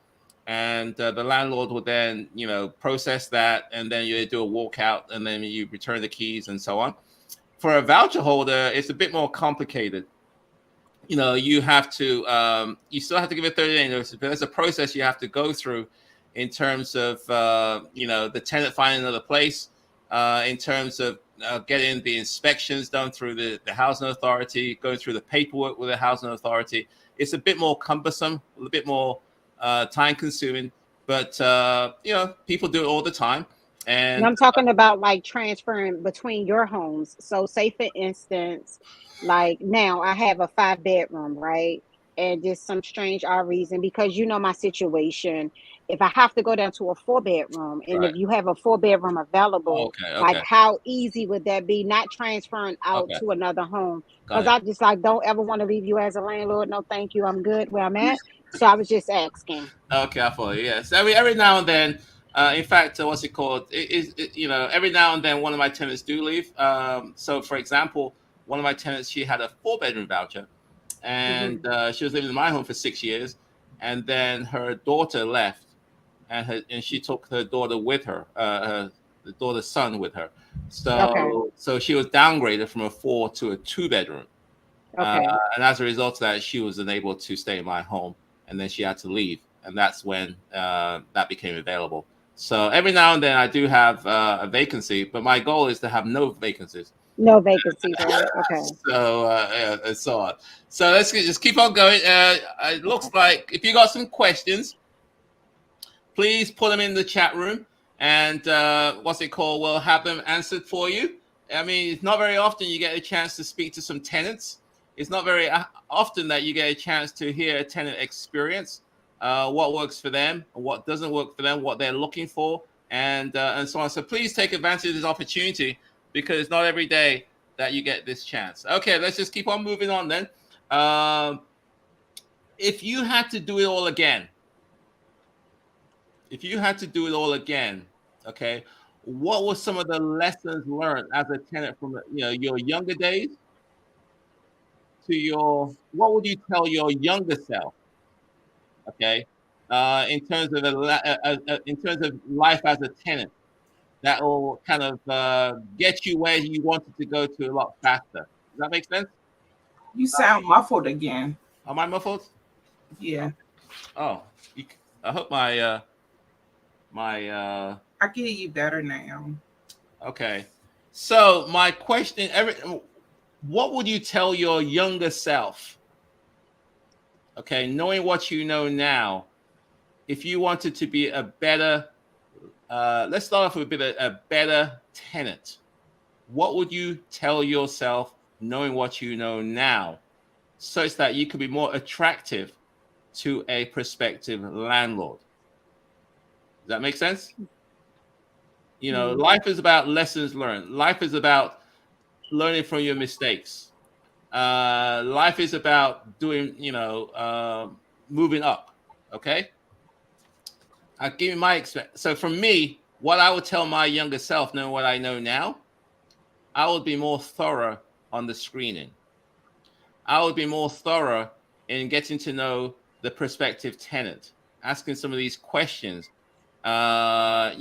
and the landlord will then, you know, process that, and then you do a walkout, and then you return the keys and so on. For a voucher holder, it's a bit more complicated. You know, you have to you still have to give a 30-day notice, but there's a process you have to go through in terms of you know, the tenant finding another place, in terms of getting the inspections done through the housing authority, going through the paperwork with the housing authority. It's a bit more cumbersome, a little bit more time consuming, but you know, people do it all the time. And I'm talking about like transferring between your homes. So say for instance, like now I have a 5-bedroom, right? And just some strange odd reason, because you know my situation. If I have to go down to a 4-bedroom, and if you have a 4-bedroom available, like how easy would that be? Not transferring out to another home, because I just like don't ever want to leave you as a landlord. No, thank you. I'm good where I'm at. So I was just asking. Okay, I follow you. Yes, every now and then. In fact, what's it called? You know, every now and then one of my tenants do leave. So, for example, one of my tenants, she had a 4-bedroom voucher, and she was living in my home for 6 years, and then her daughter left, and she took her daughter with her, the daughter's son with her. So she was downgraded from a 4 to a 2-bedroom, and as a result of that, she was unable to stay in my home, and then she had to leave, and that's when that became available. So every now and then I do have a vacancy, but my goal is to have no vacancies. No vacancies, right? Okay. So and so on. So let's just keep on going. It looks like if you got some questions, please put them in the chat room, and we'll have them answered for you. I mean, it's not very often you get a chance to speak to some tenants. It's not very often that you get a chance to hear a tenant experience, what works for them, what doesn't work for them, what they're looking for, and so on. So please take advantage of this opportunity, because it's not every day that you get this chance. Okay, let's just keep on moving on then. If you had to do it all again, okay, what were some of the lessons learned as a tenant from, you know, your younger days to what would you tell your younger self? Okay, in terms of life as a tenant, that will kind of get you where you wanted to go to a lot faster. Does that make sense? You sound muffled again. Am I muffled? Yeah. Oh, I hope my I can hear you better now. Okay. So my question, what would you tell your younger self? Okay, knowing what you know now, if you wanted to be a better, let's start off with a better tenant. What would you tell yourself, knowing what you know now, such that you could be more attractive to a prospective landlord? Does that make sense? You know, life is about lessons learned. Life is about learning from your mistakes. Life is about doing, moving up. Okay. I'll give you my experience. So for me, what I would tell my younger self, knowing what I know now, I would be more thorough on the screening. I would be more thorough in getting to know the prospective tenant, asking some of these questions. I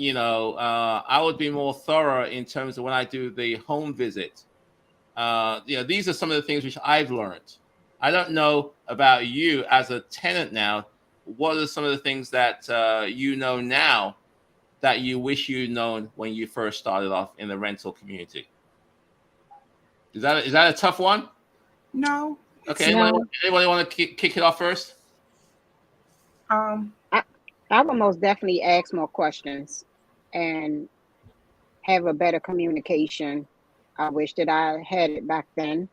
would be more thorough in terms of when I do the home visit. These are some of the things which I've learned. I don't know about you as a tenant now. What are some of the things that you know now that you wish you'd known when you first started off in the rental community? Is that a tough one? No. Okay. No. Anybody want to kick it off first? Um, I would most definitely ask more questions and have a better communication. I wish that I had it back then.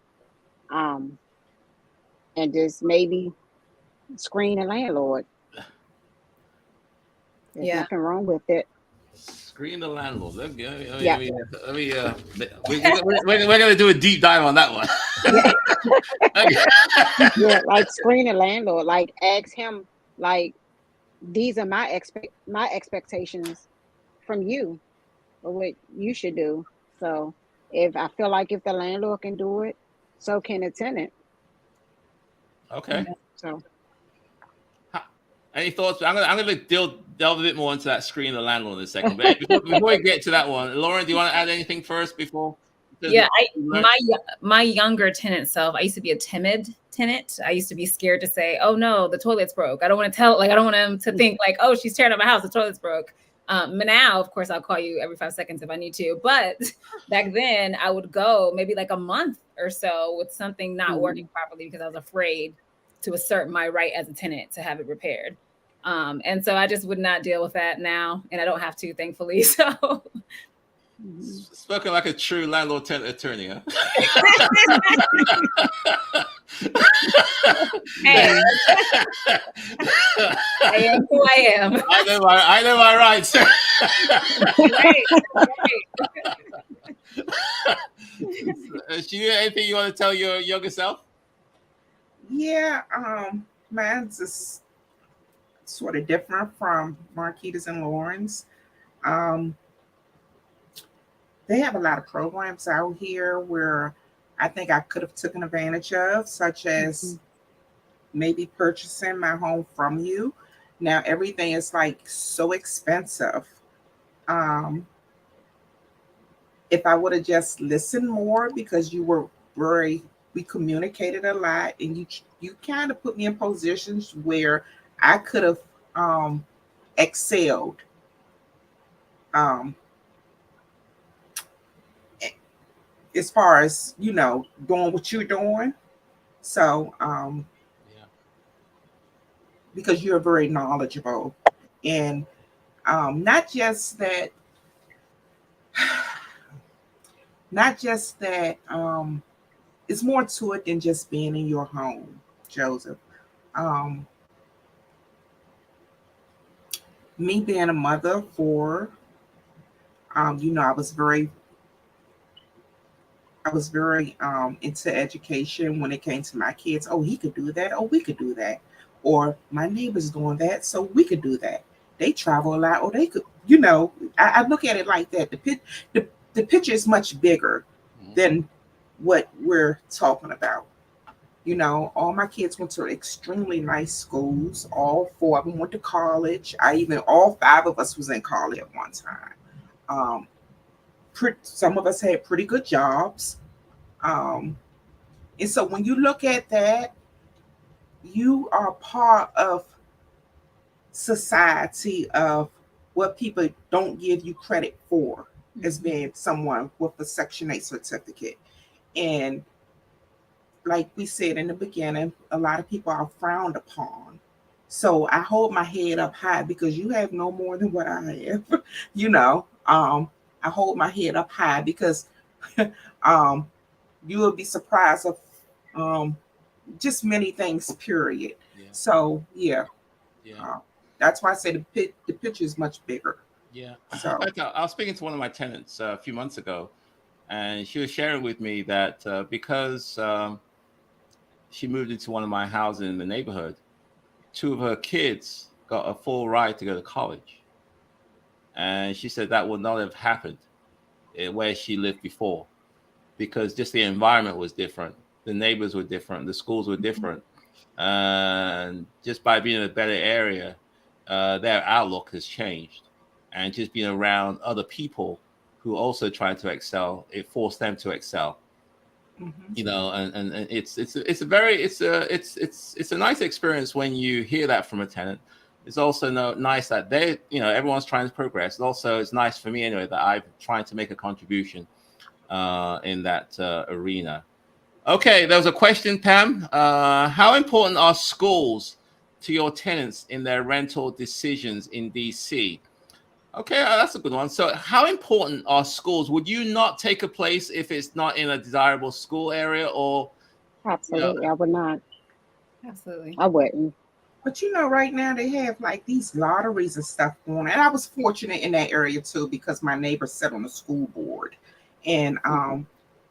And just maybe screen a landlord. There's nothing wrong with it. Screen the landlord. We're Yeah. gonna do a deep dive on that one. Yeah, like screen a landlord. Like ask him, like, these are my expectations from you, or what you should do. So if I feel like if the landlord can do it, so can a tenant. Okay. So any thoughts? I'm gonna delve a bit more into that screen the landlord in a second. But before we get to that one, Lauren, do you want to add anything first before? Yeah, my younger tenant self, I used to be a timid tenant. I used to be scared to say, "Oh no, the toilet's broke." I don't want to tell, like, I don't want them to think like, "Oh, she's tearing up my house, the toilet's broke." But now, of course, I'll call you every 5 seconds if I need to. But back then, I would go maybe like a month or so with something not working properly because I was afraid to assert my right as a tenant to have it repaired. And so I just would not deal with that now, and I don't have to, thankfully. So. Spoken like a true landlord tenant attorney, huh? Hey. I am who I am. I know my rights. right. She, anything you want to tell your younger self? Yeah, mine's just sort of different from Marquita's and Lauren's. They have a lot of programs out here where I think I could have taken advantage of, such as maybe purchasing my home from you. Now everything is like so expensive. If I would have just listened more, because we communicated a lot, and you kind of put me in positions where I could have excelled. As far as doing what you're doing. So because you're very knowledgeable, and not just that it's more to it than just being in your home, Joseph. Me being a mother for I was very into education when it came to my kids. Oh, he could do that. Oh, we could do that. Or my neighbor's doing that, so we could do that. They travel a lot. Or they could, I look at it like that. The picture is much bigger than what we're talking about. All my kids went to extremely nice schools. All 4 of them went to college. All 5 of us was in college at one time. Some of us had pretty good jobs. And so when you look at that, you are part of society of what people don't give you credit for as being someone with a Section 8 certificate. And like we said in the beginning, a lot of people are frowned upon. So I hold my head up high because you have no more than what I have. I hold my head up high because you will be surprised of just many things, period. Yeah. So that's why I say the picture is much bigger. Yeah. So I was speaking to one of my tenants a few months ago, and she was sharing with me that because she moved into one of my houses in the neighborhood, 2 of her kids got a full ride to go to college. And she said that would not have happened where she lived before, because just the environment was different. The neighbors were different. The schools were different. And just by being in a better area, their outlook has changed. And just being around other people who also try to excel, it forced them to excel. You know, and it's a nice experience when you hear that from a tenant. It's also nice that everyone's trying to progress. And also, it's nice for me anyway that I'm trying to make a contribution in that arena. Okay, there was a question, Pam. How important are schools to your tenants in their rental decisions in DC? Okay, that's a good one. So how important are schools? Would you not take a place if it's not in a desirable school area? Or Absolutely, I would not. Absolutely. I wouldn't. But right now they have like these lotteries and stuff going on. And I was fortunate in that area too, because my neighbor sat on the school board. And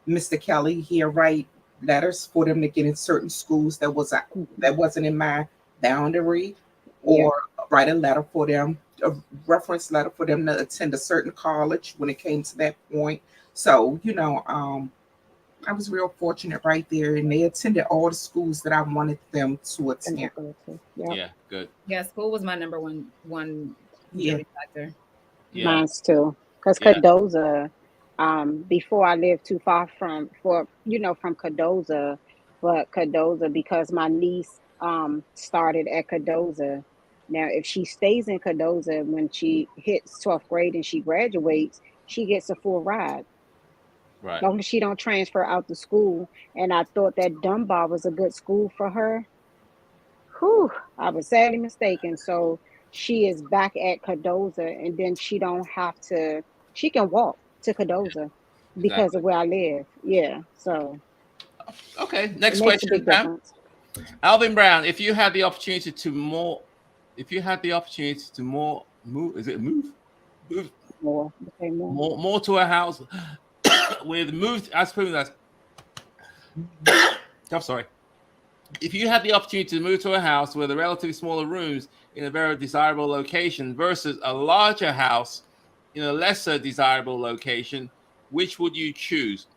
Mr. Kelly, he'll write letters for them to get in certain schools that wasn't in my boundary, or write a letter for them, a reference letter for them to attend a certain college when it came to that point. So, I was real fortunate right there, and they attended all the schools that I wanted them to attend. Yeah, good. Yeah, school was my number one factor. Yeah. Mine's too. Because Cardoza, before I lived too far from Cardoza, but Cardoza, because my niece started at Cardoza. Now, if she stays in Cardoza, when she hits 12th grade and she graduates, she gets a full ride. Right. As long as she don't transfer out the school. And I thought that Dunbar was a good school for her. Whew, I was sadly mistaken. So she is back at Cardoza, and then she can walk to Cardoza because of where I live. Yeah. So. Okay. Next question, Pam. Alvin Brown, if you had the opportunity to move, more to a house with moved, I suppose that's, I'm sorry. If you had the opportunity to move to a house with a relatively smaller rooms in a very desirable location versus a larger house in a lesser desirable location, which would you choose?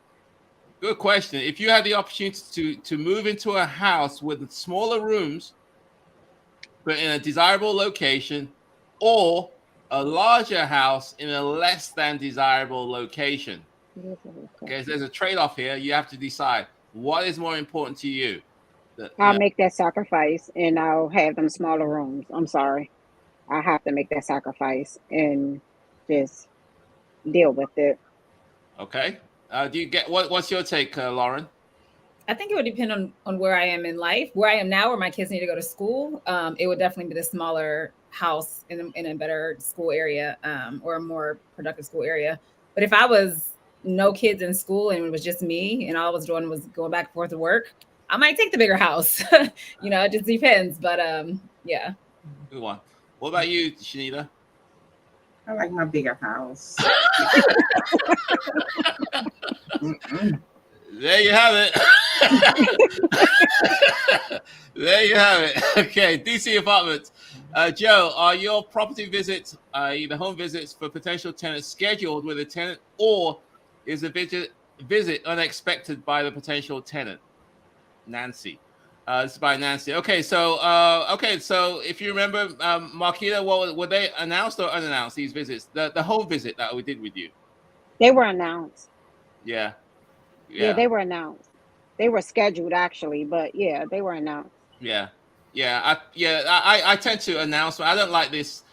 Good question. If you had the opportunity to move into a house with smaller rooms, but in a desirable location, or a larger house in a less than desirable location. Okay, so there's a trade-off here. You have to decide what is more important to you. I'll make that sacrifice, and I'll have them smaller rooms. I'm sorry. I have to make that sacrifice and just deal with it. Okay. Do you get what's your take, Lauren? I think it would depend on where I am in life. Where I am now, where my kids need to go to school, it would definitely be the smaller house in a better school area, or a more productive school area. But if I was no kids in school and it was just me and all I was doing was going back and forth to work, I might take the bigger house. It just depends. But yeah. Good one. What about you, Shanita? I like my bigger house. There you have it. There you have it. Okay, DC Apartments. Joe, are your property visits, either home visits for potential tenants, scheduled with a tenant, or is a visit unexpected by the potential tenant? Nancy. This is by Nancy. Okay, so if you remember, Marquita, were they announced or unannounced, these visits? The home visit that we did with you? They were announced. Yeah, they were announced. They were scheduled actually, but yeah, they were announced. I tend to announce. I don't like this.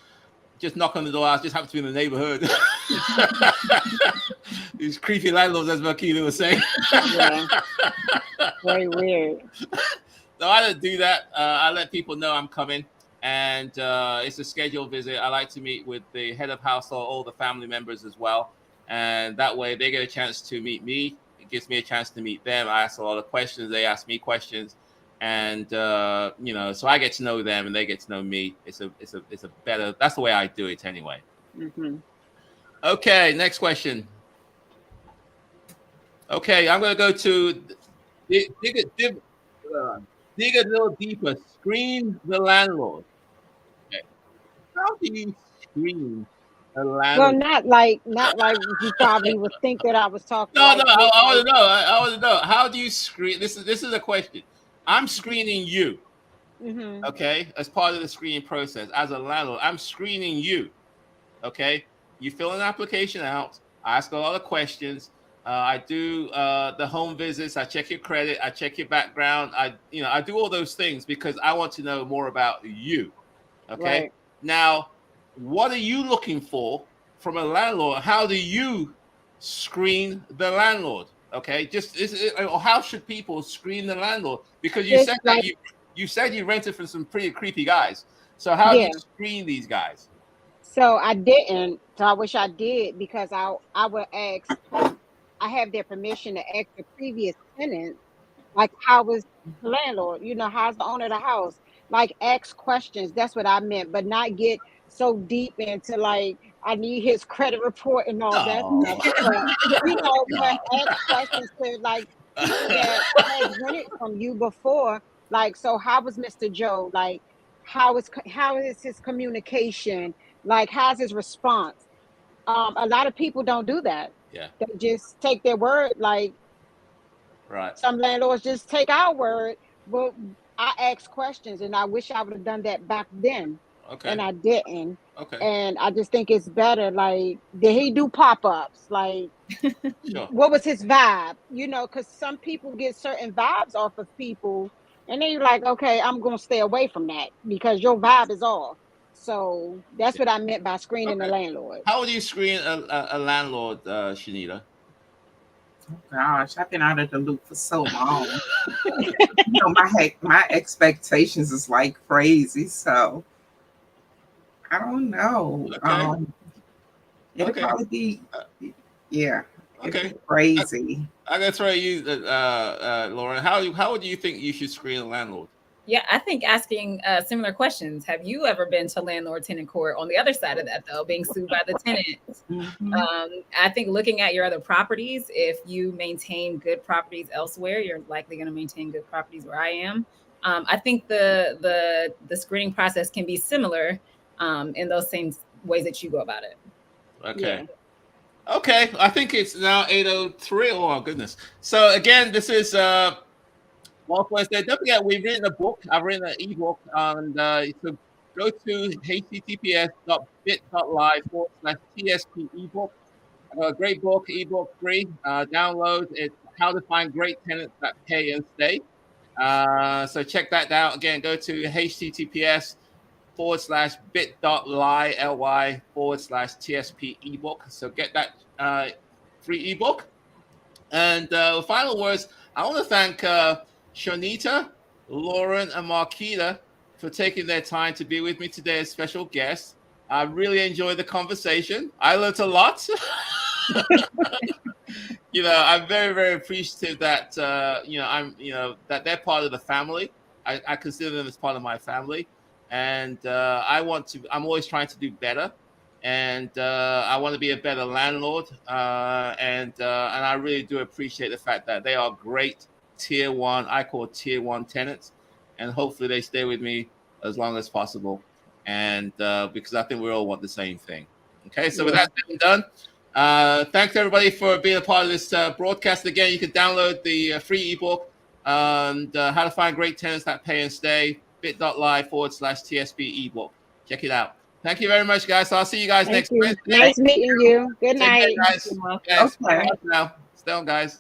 Just knock on the door. I just happen to be in the neighborhood. These creepy landlords, as Marquita was saying. Yeah. Very weird. No, I don't do that. I let people know I'm coming, and it's a scheduled visit. I like to meet with the head of household, all the family members as well, and that way they get a chance to meet me. It gives me a chance to meet them. I ask a lot of questions. They ask me questions, and so I get to know them, and they get to know me. It's a better. That's the way I do it anyway. Mm-hmm. Okay, next question. Okay, I'm going to go to dig a little deeper. Screen the landlord. Okay. how do you screen a Well, landlord? not like you probably would think that I was talking No, like no, this. I want Like, to know. I want to know. How do you screen? This is a question. I'm screening you, mm-hmm. okay, as part of the screening process. As a landlord, I'm screening you, okay. You fill an application out. I ask a lot of questions. I do the home visits. I check your credit. I check your background. I do all those things because I want to know more about you, okay. Right. Now, what are you looking for from a landlord? How do you screen the landlord? Okay, or how should people screen the landlord? Because you Just said that like, you rented from some pretty creepy guys. So how do you yeah. screen these guys? So I didn't. So I wish I did, because I would ask, like, I have their permission to ask the previous tenants, like, how was the landlord? How's the owner of the house? Like, ask questions. That's what I meant, but not get so deep into, like, I need his credit report and all that No. stuff. But ask questions to, like, people that has rented from you before. Like, so how was Mr. Joe? Like, how is his communication? Like, how's his response? A lot of people don't do that. Yeah. They just take their word. Like, Right. some landlords just take our word, but I ask questions, and I wish I would have done that back then, and Okay. I didn't. Okay. And I just think it's better. Like, did he do pop-ups? Like, Sure. what was his vibe? Because some people get certain vibes off of people, and then you're like, okay, I'm gonna stay away from that because your vibe is off. So that's what I meant by screening the Okay. landlord. How would you screen a landlord, Shanita? Oh gosh, I've been out of the loop for so long. My expectations is like crazy. So I don't know. Okay. It'll Okay. probably be, yeah. It'll Okay. be crazy. I'm gonna throw you, Lauren. How would you think you should screen a landlord? Yeah, I think asking similar questions. Have you ever been to landlord-tenant court? On the other side of that, though, being sued by the tenant. Mhm. I think looking at your other properties, if you maintain good properties elsewhere, you're likely going to maintain good properties where I am. I think the screening process can be similar in those same ways that you go about it. Okay. Yeah. Okay. I think it's now 8:03. Oh my goodness. So again, this is Wealth Wednesday. Don't forget, we've written a book. I've written an ebook, and so go to https:/bit.ly/TSP ebook. A great book, ebook free. Download. It's how to find great tenants that pay and stay. So check that out. Again, go to https:/bit.ly/TSP ebook. So get that free ebook. And final words, I want to thank Shonita, Lauren, and Marquita for taking their time to be with me today as special guests. I really enjoyed the conversation. I learned a lot. I'm very, very appreciative that that they're part of the family. I consider them as part of my family, and I'm always trying to do better, and I want to be a better landlord, and I really do appreciate the fact that they are great tier one. I call tier one tenants, and hopefully they stay with me as long as possible, and because I think we all want the same thing. Okay, so with that being done. Thanks everybody for being a part of this broadcast. Again, you can download the free ebook and how to find great tenants that pay and stay, bit.ly/TSB ebook. Check it out. Thank you very much, guys. So I'll see you guys Thank next you. Wednesday. Nice meeting you. Good Take care, night. guys. Yes, Okay. now. Stay on, guys.